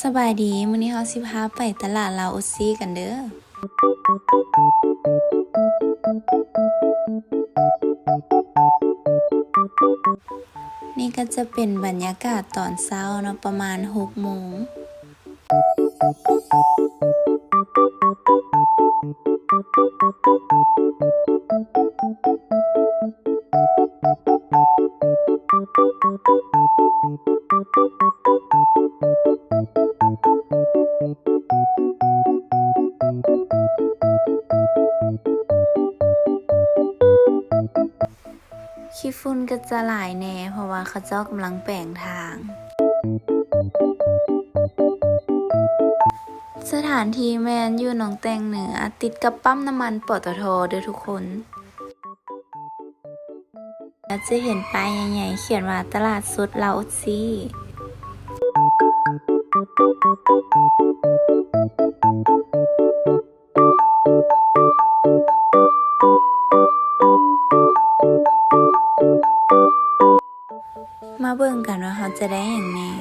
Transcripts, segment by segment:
สบายดีมื้อนี้เฮาสิพาไปตลาดลาวโอซี่กันเด้อนี่ก็จะเป็นบรรยากาศตอนเช้าเนาะประมาณ6 โมงขี้ฝุ่นก็จะหลายแน่เพราะว่าเขาเจ้ากำลังแปลงทางสถานที่แม่นอยู่หนองแตงเหนือติดกับปั๊มน้ำมันปตท.เด้อทุกคนแล้วจะเห็นป้ายใหญ่ๆเขียนว่าตลาดสดลาวโอซี่มาเบิ่งกันว่าเขาจะได้อย่างแน่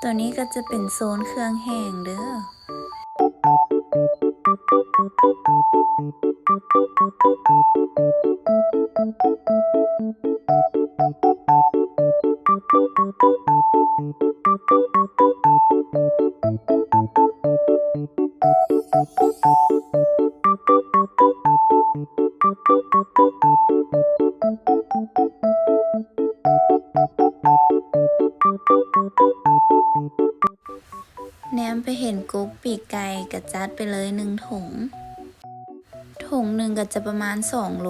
ตัวนี้ก็จะเป็นโซนเครื่องแห้งเด้อแนมไปเห็นกุ๊กปีกไก่กระจัดไปเลย1 ถุงถุงหนึ่งก็จะประมาณ2 โล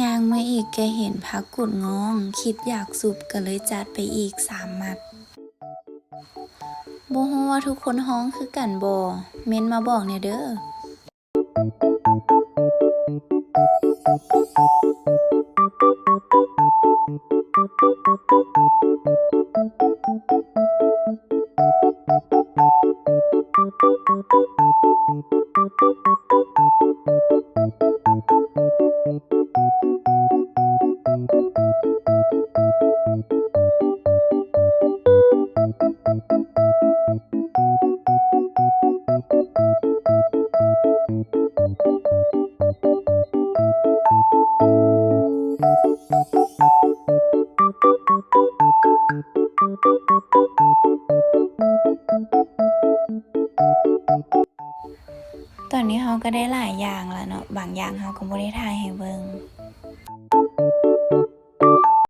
ย่างมาอีกแกเห็นผักกุดงองคิดอยากสุบก็เลยจัดไปอีก3 มัดบ่ฮู้ว่าทุกคนฮ้องคือกันบ่เม้นมาบอกแหน่เด้อตอนนี้เฮาก็ได้หลายอย่างแล้วเนาะบางอย่างเฮาก็บ่ได้ถ่ายให้เบิ่ง